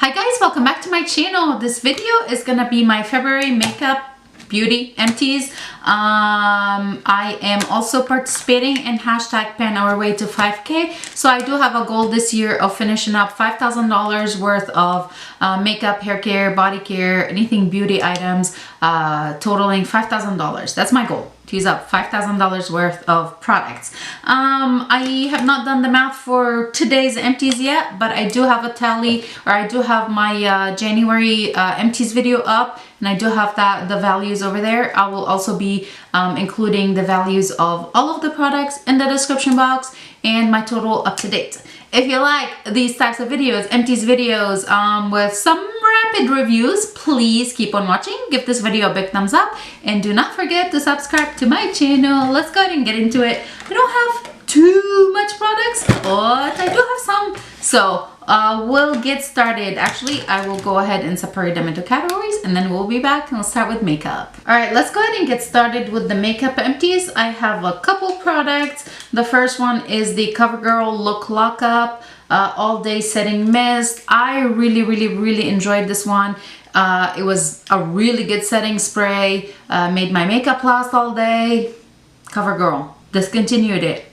Hi guys, welcome back to my channel. This video is gonna be my February makeup beauty empties. I am also participating in hashtag Pan Our Way to 5K. So I do have a goal this year of finishing up $5,000 worth of makeup, hair care, body care, anything beauty items, totaling $5,000. That's my goal, to use up $5,000 worth of products. I have not done the math for today's empties yet, but I do have a tally, or I do have my January empties video up, and I do have the values over there. I will also be including the values of all of the products in the description box and my total up to date. If you like these types of videos, empties videos with some rapid reviews, please keep on watching. Give this video a big thumbs up and do not forget to subscribe to my channel. Let's go ahead and get into it. I don't have too much products, but I do have some. So we'll get started. Actually, I will go ahead and separate them into categories and then we'll be back and we'll start with makeup. All right, let's go ahead and get started with the makeup empties. I have a couple products. The first one is the CoverGirl Look Lockup All Day Setting Mist. I really enjoyed this one. It was a really good setting spray, made my makeup last all day. CoverGirl discontinued it.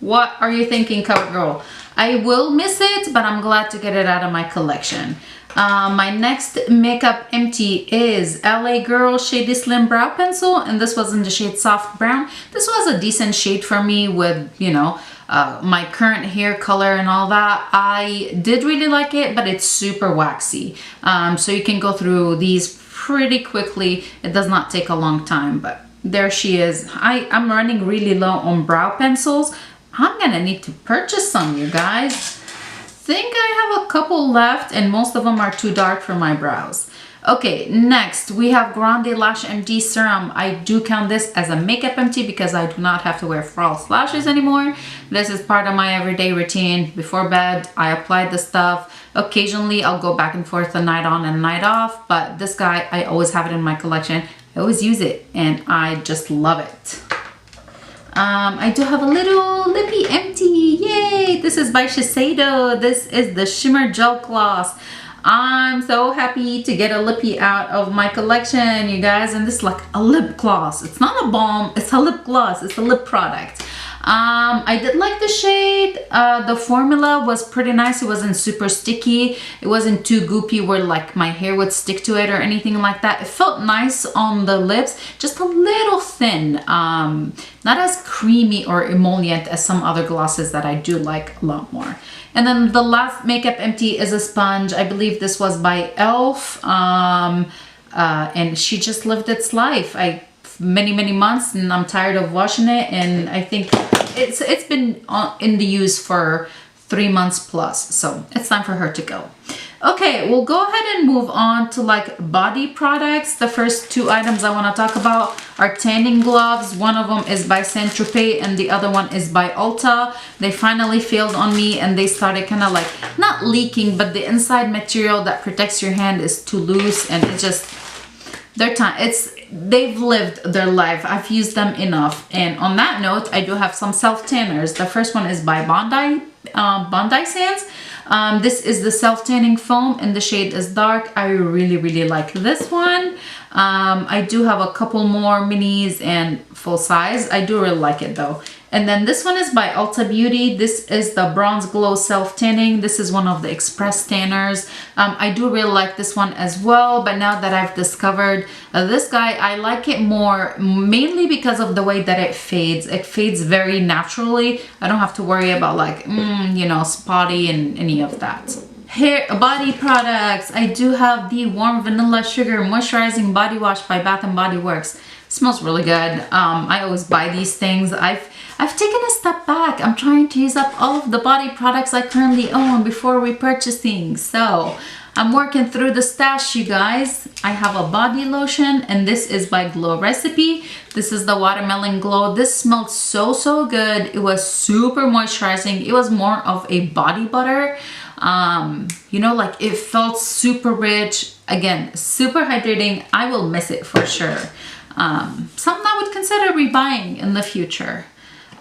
What are you thinking, CoverGirl? I will miss it, but I'm glad to get it out of my collection. My next makeup empty is LA Girl Shady Slim Brow Pencil, and this was in the shade Soft Brown. This was a decent shade for me with, you know, my current hair color and all that. I did really like it, but it's super waxy. So you can go through these pretty quickly. It does not take a long time, but there she is. I'm running really low on brow pencils. I'm gonna need to purchase some, you guys. Think I have a couple left and most of them are too dark for my brows. Okay, next we have Grande Lash MD Serum. I do count this as a makeup empty because I do not have to wear false lashes anymore. This is part of my everyday routine. Before bed, I apply the stuff. Occasionally, I'll go back and forth a night on and night off, but this guy, I always have it in my collection. I always use it and I just love it. I do have a little lippy empty. Yay! This is by Shiseido. This is the Shimmer Gel Gloss. I'm so happy to get a lippy out of my collection, you guys. And this is like a lip gloss. It's not a balm. It's a lip gloss. It's a lip product. I did like the shade. The formula was pretty nice. It wasn't super sticky. It wasn't too goopy where like my hair would stick to it or anything like that. It felt nice on the lips, just a little thin. Not as creamy or emollient as some other glosses that I do like a lot more. And then the last makeup empty is a sponge. I believe this was by e.l.f. And she just lived its life. Many months and I'm tired of washing it, and I think it's been in the use for 3 months plus, so it's time for her to go. Okay, we'll go ahead and move on to like body products. The first two items I want to talk about are tanning gloves. One of them is by Saint Tropez and the other one is by Ulta. They finally failed on me and they started kind of like not leaking, but the inside material that protects your hand is too loose, and it just they've lived their life. I've used them enough. And on that note, I do have some self tanners. The first one is by Bondi Sands. This is the self tanning foam and the shade is dark. I really like this one. I do have a couple more minis and full size. I do really like it though. And then this one is by Ulta Beauty. This is the Bronze Glow Self Tanning. This is one of the express tanners. I do really like this one as well, but now that I've discovered this guy, I like it more mainly because of the way that it fades. It fades very naturally. I don't have to worry about like, you know, spotty and any of that. Body products. I do have the Warm Vanilla Sugar Moisturizing Body Wash by Bath & Body Works. It smells really good. I always buy these things. I've taken a step back. I'm trying to use up all of the body products I currently own before repurchasing. So I'm working through the stash, you guys. I have a body lotion and this is by Glow Recipe. This is the Watermelon Glow. This smelled so good. It was super moisturizing. It was more of a body butter. You know, like it felt super rich. Again, super hydrating. I will miss it for sure. Something I would consider rebuying in the future.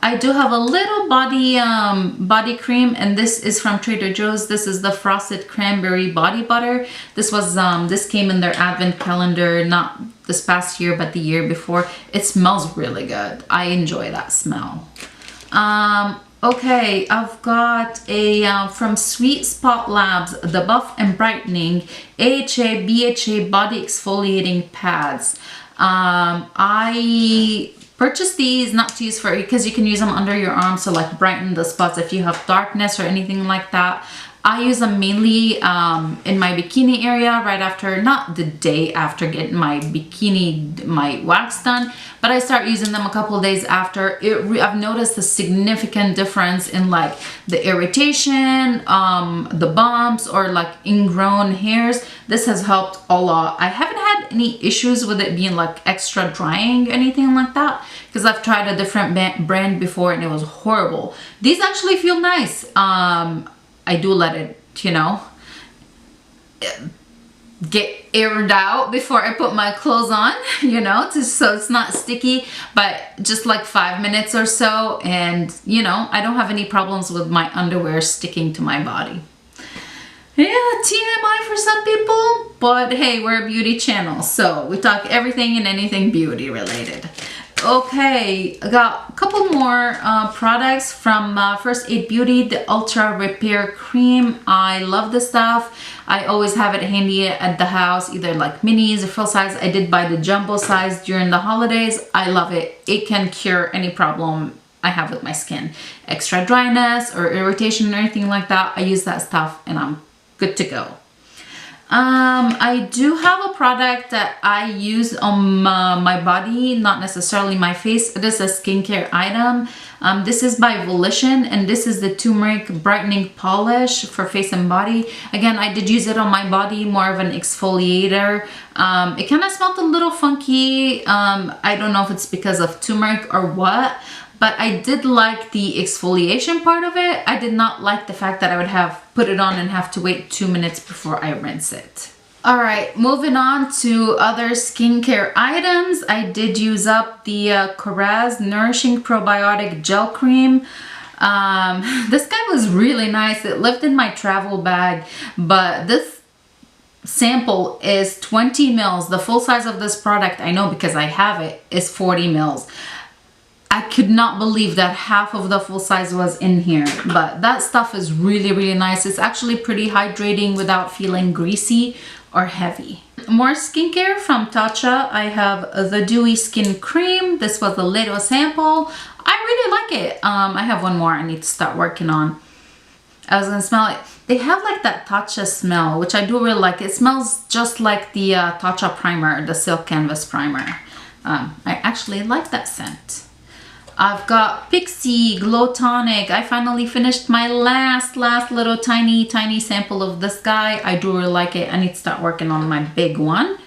I do have a little body cream, and this is from Trader Joe's. This is the Frosted Cranberry Body Butter. This was this came in their advent calendar, not this past year, but the year before. It smells really good. I enjoy that smell. Okay, I've got a from Sweet Spot Labs, the Buff and Brightening AHA BHA Body Exfoliating Pads. I purchased these not to use for, because you can use them under your arms to like brighten the spots if you have darkness or anything like that. I use them mainly in my bikini area right after, not the day after getting my bikini, my wax done, but I start using them a couple of days after. I've noticed a significant difference in like the irritation, the bumps, or like ingrown hairs. This has helped a lot. I haven't had any issues with it being like extra drying, anything like that, because I've tried a different brand before and it was horrible. These actually feel nice. I do let it, you know, get aired out before I put my clothes on, you know, so it's not sticky, but just like 5 minutes or so, and you know, I don't have any problems with my underwear sticking to my body. Yeah, TMI for some people, but hey, we're a beauty channel, so we talk everything and anything beauty related. Okay, I got a couple more products from First Aid Beauty, the Ultra Repair Cream. I love this stuff. I always have it handy at the house, either like minis or full size. I did buy the jumbo size during the holidays. I love it. It can cure any problem I have with my skin. Extra dryness or irritation or anything like that. I use that stuff and I'm good to go. I do have a product that I use on my body, not necessarily my face. It is a skincare item. This is by Volition, and this is the Turmeric Brightening Polish for face and body. Again, I did use it on my body, more of an exfoliator. It kind of smelled a little funky. I don't know if it's because of turmeric or what, but I did like the exfoliation part of it. I did not like the fact that I would have put it on and have to wait 2 minutes before I rinse it. All right, moving on to other skincare items. I did use up the Coraz Nourishing Probiotic Gel Cream. This guy was really nice. It lived in my travel bag, but this sample is 20 mils. The full size of this product, I know because I have it, is 40 mils. I could not believe that half of the full size was in here, but that stuff is really, really nice. It's actually pretty hydrating without feeling greasy or heavy. More skincare from Tatcha. I have the Dewy Skin Cream. This was a little sample. I really like it. I have one more I need to start working on. I was gonna smell it. They have like that Tatcha smell, which I do really like. It smells just like the Tatcha primer, the Silk Canvas primer. I actually like that scent. I've got Pixie Glow Tonic. I finally finished my last little tiny sample of this guy. I do really like it. I need to start working on my big one.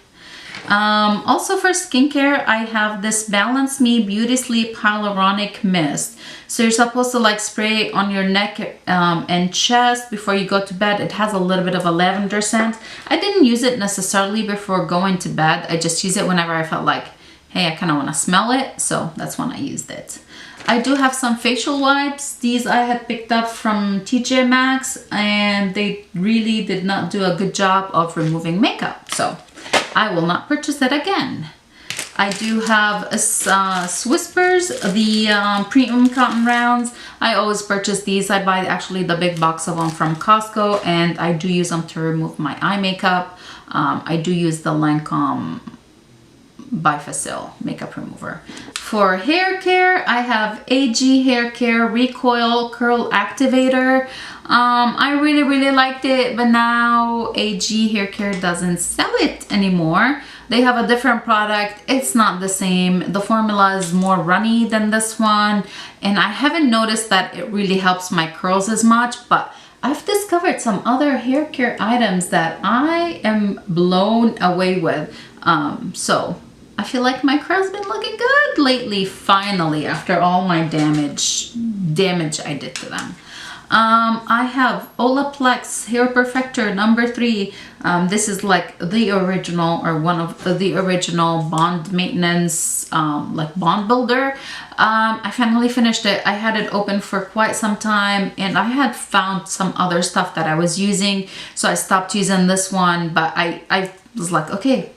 Also for skincare, I have this Balance Me Beauty Sleep Hyaluronic Mist. So you're supposed to like spray on your neck and chest before you go to bed. It has a little bit of a lavender scent. I didn't use it necessarily before going to bed. I just use it whenever I felt like, hey, I kind of want to smell it, so that's when I used it. I do have some facial wipes. These I had picked up from TJ Maxx, and they really did not do a good job of removing makeup, so I will not purchase it again. I do have Whispers, the premium cotton rounds. I always purchase these. I buy actually the big box of them from Costco, and I do use them to remove my eye makeup. I do use the Lancome Bifacil makeup remover. For hair care, I have AG Hair Care Recoil Curl Activator. I really liked it, but now AG Hair Care doesn't sell it anymore. They have a different product. It's not the same. The formula is more runny than this one, and I haven't noticed that it really helps my curls as much, but I've discovered some other hair care items that I am blown away with. So I feel like my curls been looking good lately, finally, after all my damage I did to them. I have Olaplex Hair Perfector number 3. This is like the original, or one of the original bond maintenance, like bond builder. I finally finished it. I had it open for quite some time, and I had found some other stuff that I was using, so I stopped using this one, but I was like, okay,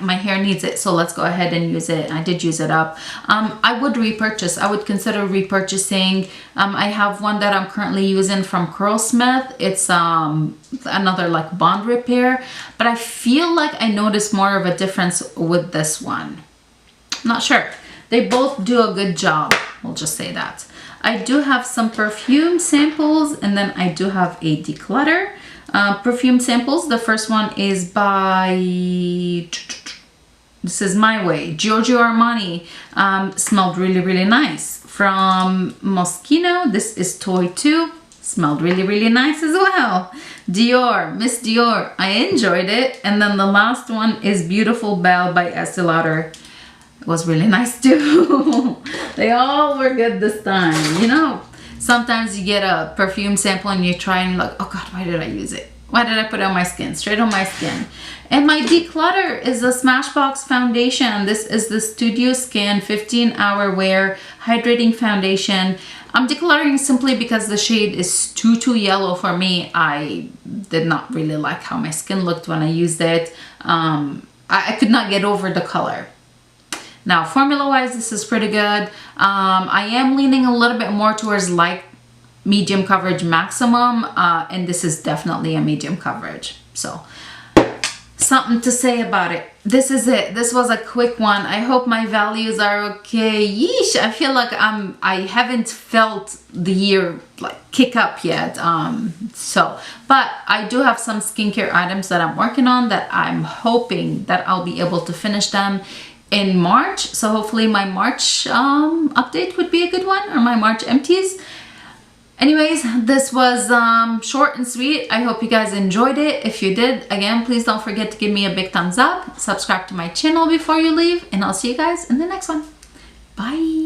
my hair needs it, so let's go ahead and use it. I did use it up. I would repurchase. I would consider repurchasing. I have one that I'm currently using from Curlsmith. It's another like bond repair, but I feel like I noticed more of a difference with this one. Not sure. They both do a good job. We'll just say that. I do have some perfume samples, and then I do have a declutter. Perfume samples. The first one is by, this is My Way, Giorgio Armani. Smelled really, really nice. From Moschino, this is Toy 2. Smelled really, really nice as well. Dior, Miss Dior. I enjoyed it. And then the last one is Beautiful Belle by Estee Lauder. It was really nice too. They all were good this time, you know. Sometimes you get a perfume sample and you try and you're like, oh God, why did I use it? Why did I put it on my skin? Straight on my skin. And my declutter is a Smashbox foundation. This is the Studio Skin 15-hour wear hydrating foundation. I'm decluttering simply because the shade is too yellow for me. I did not really like how my skin looked when I used it. I could not get over the color. Now, formula-wise, this is pretty good. I am leaning a little bit more towards light, medium coverage maximum, and this is definitely a medium coverage. So, something to say about it. This is it. This was a quick one. I hope my values are okay. Yeesh, I feel like I haven't felt the year like kick up yet. But I do have some skincare items that I'm working on that I'm hoping that I'll be able to finish them in March. So hopefully my March update would be a good one, or my March empties. Anyways, this was short and sweet. I hope you guys enjoyed it. If you did, again, please don't forget to give me a big thumbs up, subscribe to my channel before you leave, and I'll see you guys in the next one. Bye.